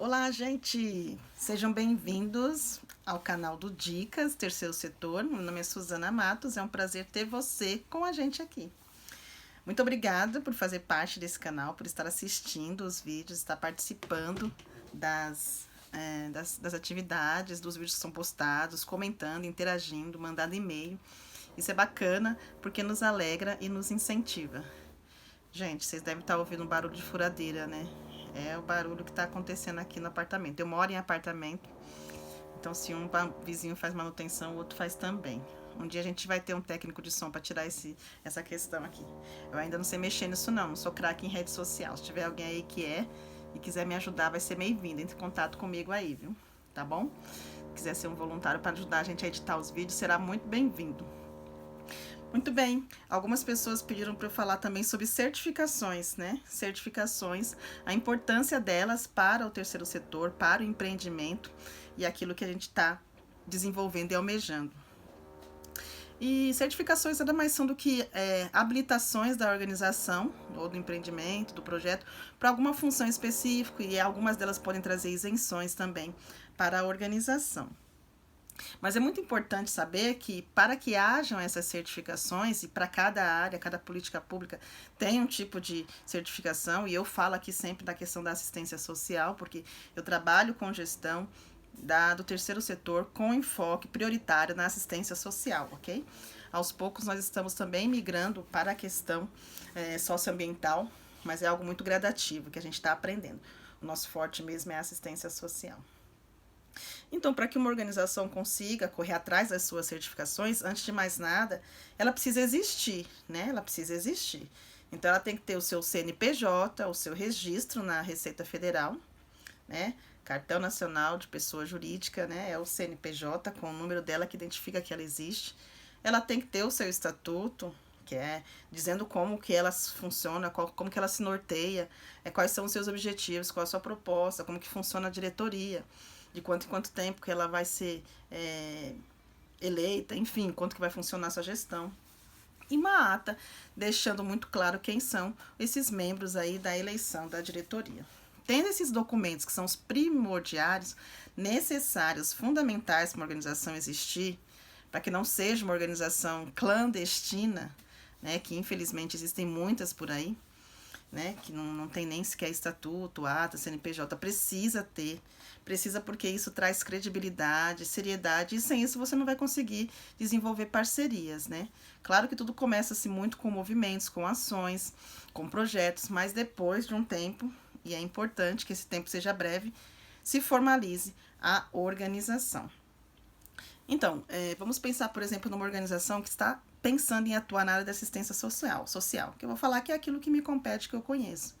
Olá, gente! Sejam bem-vindos ao canal do Dicas, Terceiro Setor. Meu nome é Suzana Matos, é um prazer ter você com a gente aqui. Muito obrigada por fazer parte desse canal, por estar assistindo os vídeos, estar participando das atividades, dos vídeos que são postados, comentando, interagindo, mandando e-mail. Isso é bacana porque nos alegra e nos incentiva. Gente, vocês devem estar ouvindo um barulho de furadeira, né? É o barulho que está acontecendo aqui no apartamento. Eu moro em apartamento, então se um vizinho faz manutenção, o outro faz também. Um dia a gente vai ter um técnico de som para tirar essa questão aqui. Eu ainda não sei mexer nisso não sou craque em rede social. Se tiver alguém aí que é e quiser me ajudar, vai ser bem-vindo. Entre em contato comigo aí, viu? Tá bom? Se quiser ser um voluntário para ajudar a gente a editar os vídeos, será muito bem-vindo. Muito bem, algumas pessoas pediram para eu falar também sobre certificações, né? Certificações, a importância delas para o terceiro setor, para o empreendimento e aquilo que a gente está desenvolvendo e almejando. E certificações nada mais são do que habilitações da organização ou do empreendimento, do projeto, para alguma função específica, e algumas delas podem trazer isenções também para a organização. Mas é muito importante saber que, para que hajam essas certificações, e para cada área, cada política pública tem um tipo de certificação, e eu falo aqui sempre da questão da assistência social, porque eu trabalho com gestão do terceiro setor com enfoque prioritário na assistência social, ok? Aos poucos nós estamos também migrando para a questão socioambiental, mas é algo muito gradativo que a gente está aprendendo. O nosso forte mesmo é a assistência social. Então, para que uma organização consiga correr atrás das suas certificações, antes de mais nada, ela precisa existir, né? Ela precisa existir. Então, ela tem que ter o seu CNPJ, o seu registro na Receita Federal, né? Cartão Nacional de Pessoa Jurídica, né? É o CNPJ com o número dela que identifica que ela existe. Ela tem que ter o seu estatuto, que é dizendo como que ela funciona, como que ela se norteia, quais são os seus objetivos, qual a sua proposta, como que funciona a diretoria, de quanto em quanto tempo que ela vai ser eleita, enfim, quanto que vai funcionar a sua gestão. E uma ata deixando muito claro quem são esses membros aí da eleição da diretoria. Tendo esses documentos que são os primordiais, necessários, fundamentais para uma organização existir, para que não seja uma organização clandestina, né, que infelizmente existem muitas por aí, né, que não tem nem sequer estatuto, ata, CNPJ, precisa porque isso traz credibilidade, seriedade, e sem isso você não vai conseguir desenvolver parcerias, né? Claro que tudo começa-se muito com movimentos, com ações, com projetos, mas depois de um tempo, e é importante que esse tempo seja breve, se formalize a organização. Então, vamos pensar, por exemplo, numa organização que está pensando em atuar na área da assistência social, que eu vou falar que é aquilo que me compete, que eu conheço.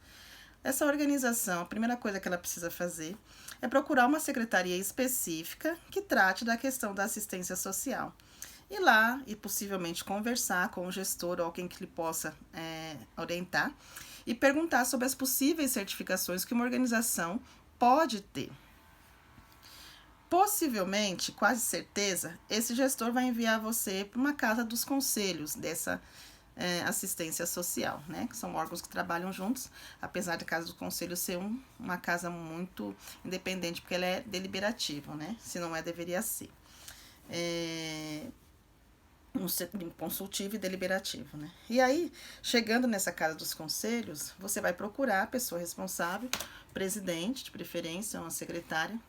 Essa organização, a primeira coisa que ela precisa fazer é procurar uma secretaria específica que trate da questão da assistência social. Ir lá e possivelmente conversar com o gestor ou alguém que lhe possa orientar e perguntar sobre as possíveis certificações que uma organização pode ter. Possivelmente, quase certeza, esse gestor vai enviar você para uma casa dos conselhos dessa assistência social, né? Que são órgãos que trabalham juntos, apesar da casa do conselho ser uma casa muito independente, porque ela é deliberativa, né? Se não é, deveria ser. Um consultivo e deliberativo, né? E aí, chegando nessa casa dos conselhos, você vai procurar a pessoa responsável, presidente, de preferência, uma secretária,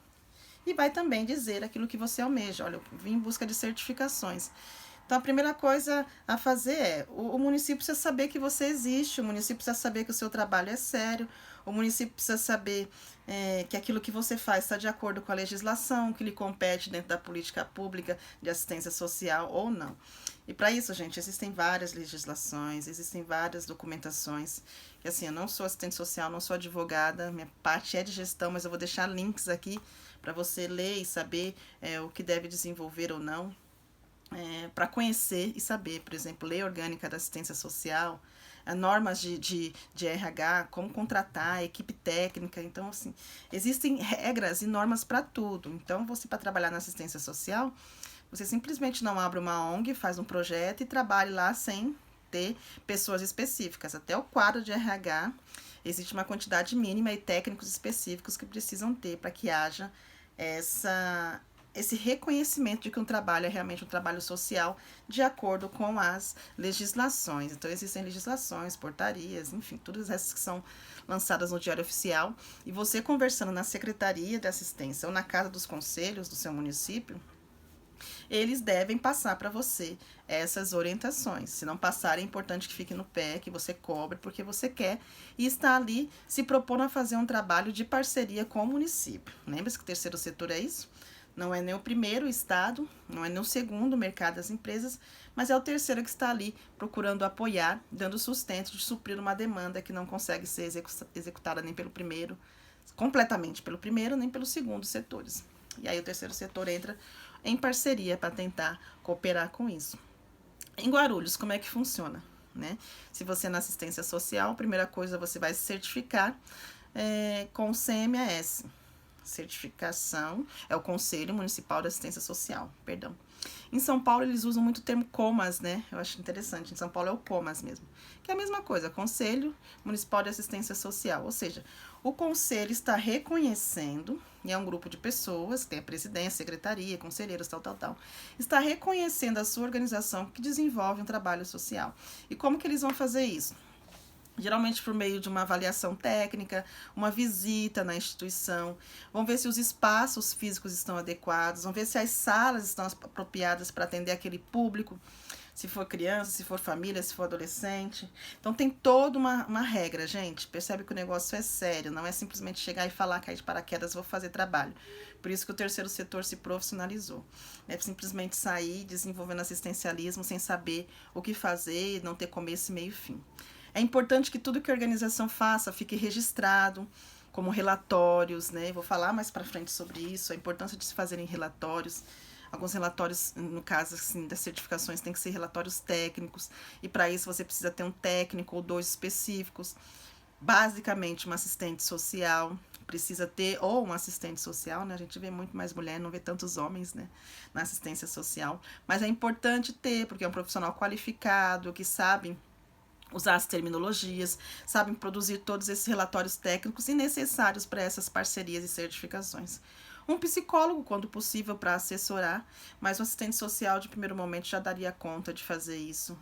e vai também dizer aquilo que você almeja. Olha, eu vim em busca de certificações. Então, a primeira coisa a fazer é, o município precisa saber que você existe, o município precisa saber que o seu trabalho é sério, o município precisa saber que aquilo que você faz está de acordo com a legislação, que lhe compete dentro da política pública de assistência social ou não. E para isso, gente, existem várias legislações, existem várias documentações. E assim, eu não sou assistente social, não sou advogada, minha parte é de gestão, mas eu vou deixar links aqui para você ler e saber o que deve desenvolver ou não. Para conhecer e saber, por exemplo, lei orgânica da assistência social, normas de RH, como contratar, equipe técnica. Então, assim, existem regras e normas para tudo. Então, você, para trabalhar na assistência social, você simplesmente não abre uma ONG, faz um projeto e trabalhe lá sem ter pessoas específicas. Até o quadro de RH existe uma quantidade mínima e técnicos específicos que precisam ter para que haja esse reconhecimento de que um trabalho é realmente um trabalho social de acordo com as legislações. Então, existem legislações, portarias, enfim, todas essas que são lançadas no Diário Oficial. E você conversando na Secretaria de Assistência ou na Casa dos Conselhos do seu município, eles devem passar para você essas orientações. Se não passarem, é importante que fique no pé, que você cobre, porque você quer e está ali se propondo a fazer um trabalho de parceria com o município. Lembra-se que o terceiro setor é isso? Não é nem o primeiro, o Estado, não é nem o segundo, o mercado das empresas, mas é o terceiro que está ali procurando apoiar, dando sustento de suprir uma demanda que não consegue ser executada nem pelo primeiro, completamente pelo primeiro, nem pelo segundo setores. E aí o terceiro setor entra em parceria para tentar cooperar com isso. Em Guarulhos, como é que funciona? Né? Se você é na assistência social, a primeira coisa você vai se certificar com o CMAS. Certificação é o Conselho Municipal de Assistência Social, perdão. Em São Paulo eles usam muito o termo COMAS, né? Eu acho interessante, em São Paulo é o COMAS mesmo, que é a mesma coisa, Conselho Municipal de Assistência Social, ou seja, o conselho está reconhecendo, e é um grupo de pessoas, tem a presidência, secretaria, conselheiros, tal, está reconhecendo a sua organização que desenvolve um trabalho social. E como que eles vão fazer isso? Geralmente por meio de uma avaliação técnica, uma visita na instituição, vão ver se os espaços físicos estão adequados, vão ver se as salas estão apropriadas para atender aquele público, se for criança, se for família, se for adolescente. Então tem toda uma regra, gente. Percebe que o negócio é sério, não é simplesmente chegar e falar, cair de paraquedas, vou fazer trabalho. Por isso que o terceiro setor se profissionalizou. É simplesmente sair desenvolvendo assistencialismo sem saber o que fazer, não ter começo, meio e fim. É importante que tudo que a organização faça fique registrado, como relatórios, né? Vou falar mais para frente sobre isso, a importância de se fazerem relatórios. Alguns relatórios, no caso assim, das certificações, tem que ser relatórios técnicos, e para isso você precisa ter um técnico ou dois específicos. Basicamente, uma assistente social precisa ter, ou um assistente social, né? A gente vê muito mais mulher, não vê tantos homens, né, na assistência social. Mas é importante ter, porque é um profissional qualificado, que sabe usar as terminologias, sabem produzir todos esses relatórios técnicos e necessários para essas parcerias e certificações. Um psicólogo, quando possível, para assessorar, mas um assistente social de primeiro momento já daria conta de fazer isso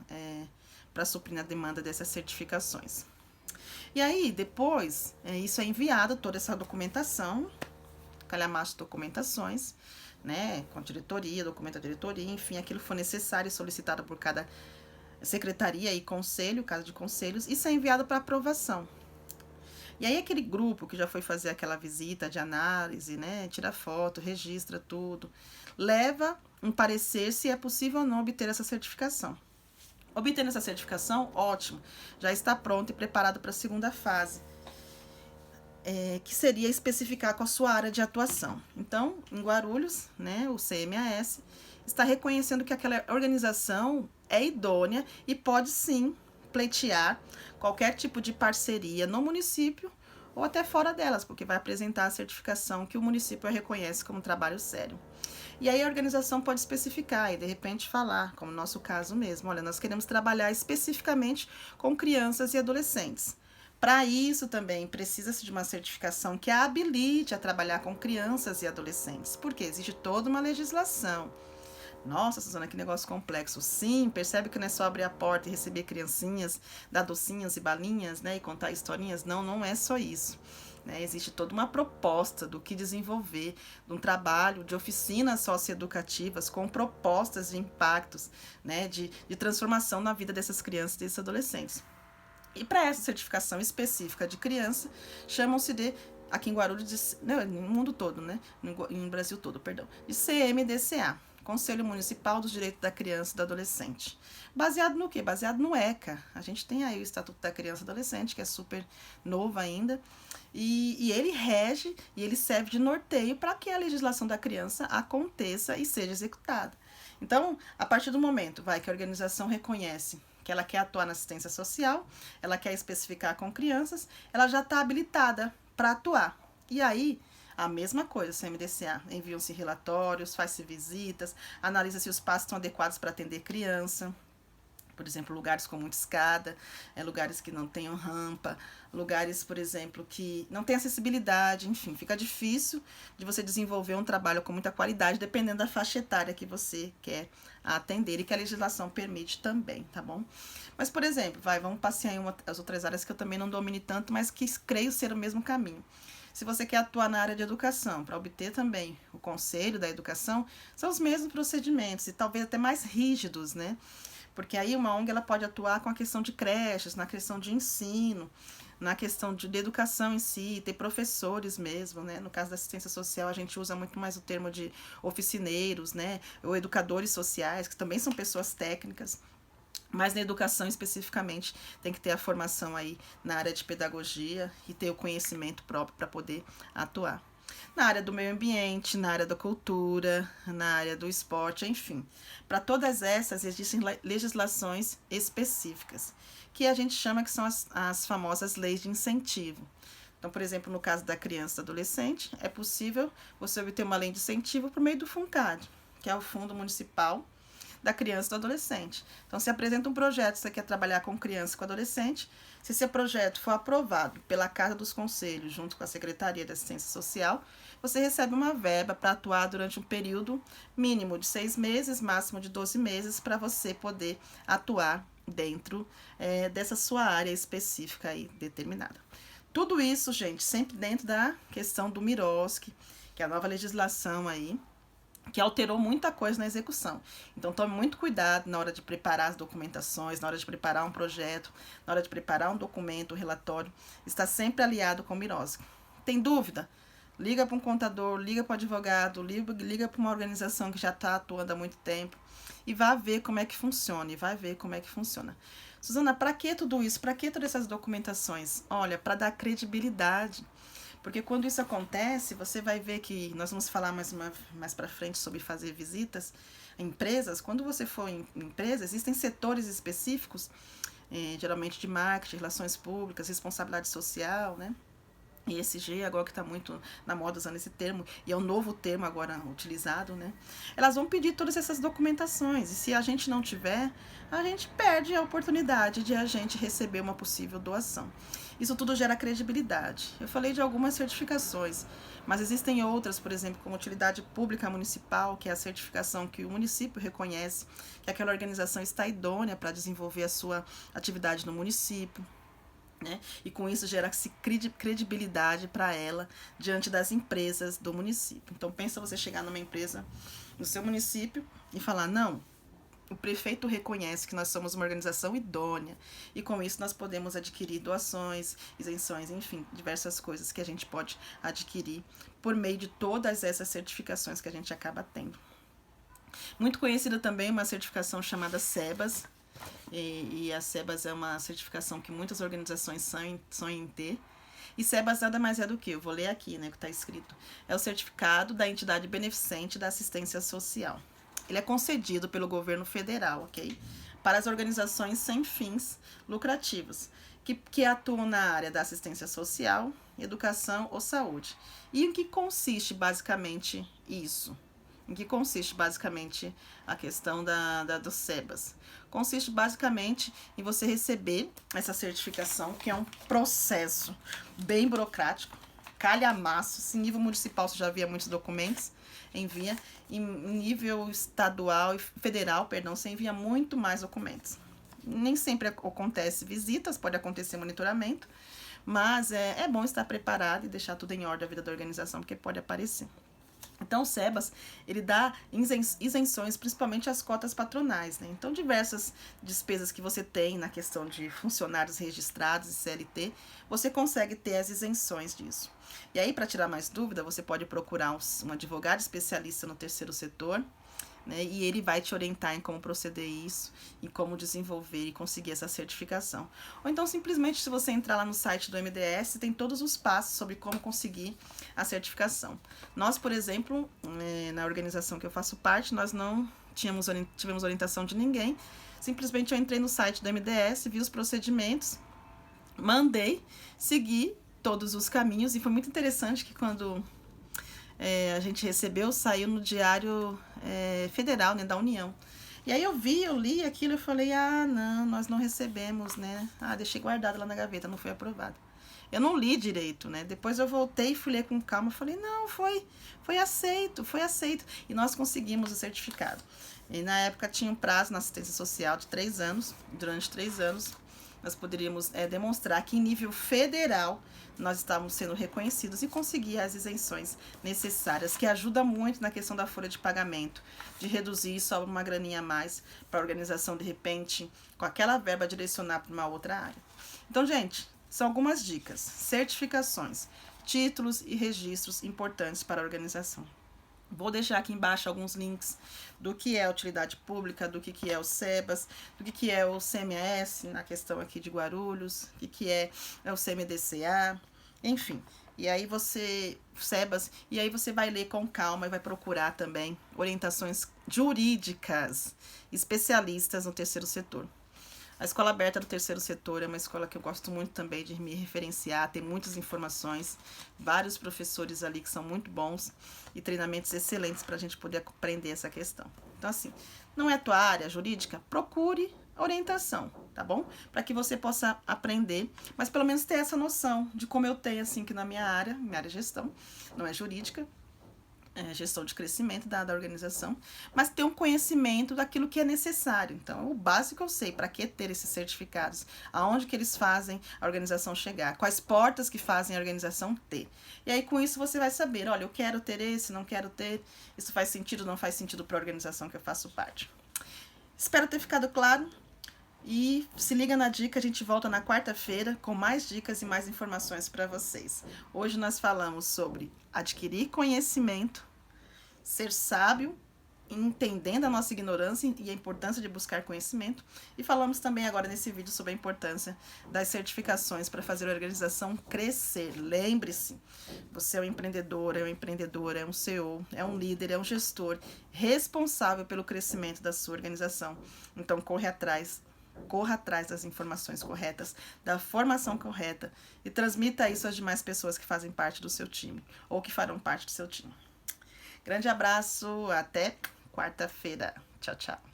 para suprir a demanda dessas certificações. E aí, depois, isso é enviado, toda essa documentação, calhamaço de documentações, né, com diretoria, documento da diretoria, enfim, aquilo for necessário e solicitado por cada secretaria e conselho, caso de conselhos, isso é enviado para aprovação. E aí aquele grupo que já foi fazer aquela visita de análise, né, tira foto, registra tudo, leva um parecer se é possível ou não obter essa certificação. Obtendo essa certificação, ótimo, já está pronto e preparado para a segunda fase, que seria especificar com a sua área de atuação. Então, em Guarulhos, né, o CMAS está reconhecendo que aquela organização é idônea e pode sim pleitear qualquer tipo de parceria no município ou até fora delas, porque vai apresentar a certificação que o município reconhece como trabalho sério. E aí a organização pode especificar e de repente falar, como no nosso caso mesmo, olha, nós queremos trabalhar especificamente com crianças e adolescentes. Para isso também precisa-se de uma certificação que a habilite a trabalhar com crianças e adolescentes, porque existe toda uma legislação. Nossa, Suzana, que negócio complexo. Sim, percebe que não é só abrir a porta e receber criancinhas, dar docinhas e balinhas, né, e contar historinhas. Não, não é só isso. Né? Existe toda uma proposta do que desenvolver, de um trabalho de oficinas socioeducativas com propostas de impactos, né, de transformação na vida dessas crianças e desses adolescentes. E para essa certificação específica de criança, chamam-se de, aqui em Guarulhos, no mundo todo, né, no Brasil todo, perdão, de CMDCA. Conselho Municipal dos Direitos da Criança e do Adolescente. Baseado no quê? Baseado no ECA. A gente tem aí o Estatuto da Criança e do Adolescente, que é super novo ainda, e ele rege e ele serve de norteio para que a legislação da criança aconteça e seja executada. Então, a partir do momento que a organização reconhece que ela quer atuar na assistência social, ela quer especificar com crianças, ela já está habilitada para atuar. E aí, a mesma coisa, CMDCA, enviam-se relatórios, faz-se visitas, analisa se os passos estão adequados para atender criança, Por exemplo, lugares com muita escada, lugares que não tenham rampa, lugares, por exemplo, que não tem acessibilidade, enfim, fica difícil de você desenvolver um trabalho com muita qualidade, dependendo da faixa etária que você quer atender e que a legislação permite também, tá bom? Mas, por exemplo, vamos passear em as outras áreas que eu também não domine tanto, mas que creio ser o mesmo caminho. Se você quer atuar na área de educação, para obter também o conselho da educação, são os mesmos procedimentos e talvez até mais rígidos, né? Porque aí uma ONG ela pode atuar com a questão de creches, na questão de ensino, na questão de educação em si, ter professores mesmo, né? No caso da assistência social, a gente usa muito mais o termo de oficineiros, né? Ou educadores sociais, que também são pessoas técnicas. Mas na educação especificamente tem que ter a formação aí na área de pedagogia e ter o conhecimento próprio para poder atuar. Na área do meio ambiente, na área da cultura, na área do esporte, enfim. Para todas essas existem legislações específicas, que a gente chama que são as famosas leis de incentivo. Então, por exemplo, no caso da criança e do adolescente, é possível você obter uma lei de incentivo por meio do FUNCAD, que é o Fundo Municipal da Criança e do Adolescente. Então, se apresenta um projeto, você quer trabalhar com criança e com adolescente, se esse projeto for aprovado pela Casa dos Conselhos, junto com a Secretaria de Assistência Social, você recebe uma verba para atuar durante um período mínimo de 6 meses, máximo de 12 meses, para você poder atuar dentro dessa sua área específica aí, determinada. Tudo isso, gente, sempre dentro da questão do MIROSC, que é a nova legislação aí, que alterou muita coisa na execução. Então, tome muito cuidado na hora de preparar as documentações, na hora de preparar um projeto, na hora de preparar um documento, um relatório. Está sempre aliado com o MIROSC. Tem dúvida? Liga para um contador, liga para um advogado, liga para uma organização que já está atuando há muito tempo e vá ver como é que funciona, Suzana, para que tudo isso? Para que todas essas documentações? Olha, para dar credibilidade. Porque quando isso acontece, você vai ver que nós vamos falar mais para frente sobre fazer visitas em empresas. Quando você for em empresas, existem setores específicos, geralmente de marketing, relações públicas, responsabilidade social, né? ESG, agora que está muito na moda usando esse termo, e é um novo termo agora utilizado, né? Elas vão pedir todas essas documentações, e se a gente não tiver, a gente perde a oportunidade de a gente receber uma possível doação. Isso tudo gera credibilidade. Eu falei de algumas certificações, mas existem outras, por exemplo, como utilidade pública municipal, que é a certificação que o município reconhece que aquela organização está idônea para desenvolver a sua atividade no município. Né? E com isso gera-se credibilidade para ela diante das empresas do município. Então pensa você chegar numa empresa no seu município e falar, não, o prefeito reconhece que nós somos uma organização idônea e com isso nós podemos adquirir doações, isenções, enfim, diversas coisas que a gente pode adquirir por meio de todas essas certificações que a gente acaba tendo. Muito conhecida também uma certificação chamada SEBAS, e a SEBAS é uma certificação que muitas organizações sonham em ter. E SEBAS nada mais é do que, eu vou ler aqui, né, que está escrito, é o certificado da entidade beneficente da assistência social. Ele é concedido pelo governo federal, ok? Para as organizações sem fins lucrativos, que atuam na área da assistência social, educação ou saúde. E em que consiste basicamente isso? Em que consiste basicamente a questão do SEBAS? Consiste basicamente em você receber essa certificação, que é um processo bem burocrático, calhamaço. Se em nível municipal você já havia muitos documentos, envia. Em nível estadual e federal, você envia muito mais documentos. Nem sempre acontece visitas, pode acontecer monitoramento, mas é bom estar preparado e deixar tudo em ordem a vida da organização, porque pode aparecer. Então, o SEBAS, ele dá isenções, principalmente as cotas patronais, né? Então, diversas despesas que você tem na questão de funcionários registrados e CLT, você consegue ter as isenções disso. E aí, para tirar mais dúvida, você pode procurar um advogado especialista no terceiro setor, né? E ele vai te orientar em como proceder isso e como desenvolver e conseguir essa certificação. Ou então, simplesmente, se você entrar lá no site do MDS, tem todos os passos sobre como conseguir a certificação. Nós, por exemplo, na organização que eu faço parte, nós não tivemos orientação de ninguém. Simplesmente eu entrei no site do MDS, vi os procedimentos, mandei, segui todos os caminhos, e foi muito interessante que quando a gente recebeu, saiu no Diário Federal, né, da União. E aí eu li aquilo e falei, ah, não, nós não recebemos, né? Ah, deixei guardado lá na gaveta, não foi aprovado. Eu não li direito, né? Depois eu voltei e fui ler com calma, falei, não, foi aceito, foi aceito. E nós conseguimos o certificado. E na época tinha um prazo na assistência social de 3 anos, durante 3 anos nós poderíamos demonstrar que em nível federal nós estávamos sendo reconhecidos e conseguir as isenções necessárias, que ajuda muito na questão da folha de pagamento, de reduzir e sobra uma graninha a mais para a organização, de repente, com aquela verba direcionar para uma outra área. Então, gente, são algumas dicas, certificações, títulos e registros importantes para a organização. Vou deixar aqui embaixo alguns links do que é a utilidade pública, do que é o SEBAS, do que é o CMS, na questão aqui de Guarulhos, o que é o CMDCA, enfim. E aí você, SEBAS, e aí você vai ler com calma e vai procurar também orientações jurídicas, especialistas no terceiro setor. A Escola Aberta do Terceiro Setor é uma escola que eu gosto muito também de me referenciar, tem muitas informações, vários professores ali que são muito bons e treinamentos excelentes para a gente poder aprender essa questão. Então, assim, não é a tua área jurídica? Procure orientação, tá bom? Para que você possa aprender, mas pelo menos ter essa noção de como eu tenho, assim, que na minha área de gestão, não é jurídica, gestão de crescimento da organização, mas ter um conhecimento daquilo que é necessário. Então, o básico eu sei, para que ter esses certificados, aonde que eles fazem a organização chegar, quais portas que fazem a organização ter. E aí, com isso, você vai saber, olha, eu quero ter esse, não quero ter, isso faz sentido, não faz sentido para a organização que eu faço parte. Espero ter ficado claro. E se liga na dica, a gente volta na quarta-feira com mais dicas e mais informações para vocês. Hoje nós falamos sobre adquirir conhecimento, ser sábio, entendendo a nossa ignorância e a importância de buscar conhecimento. E falamos também agora nesse vídeo sobre a importância das certificações para fazer a organização crescer. Lembre-se, você é um empreendedor, é uma empreendedora, é um CEO, é um líder, é um gestor responsável pelo crescimento da sua organização. Então corra atrás das informações corretas, da formação correta e transmita isso às demais pessoas que fazem parte do seu time ou que farão parte do seu time. Grande abraço, até quarta-feira. Tchau, tchau.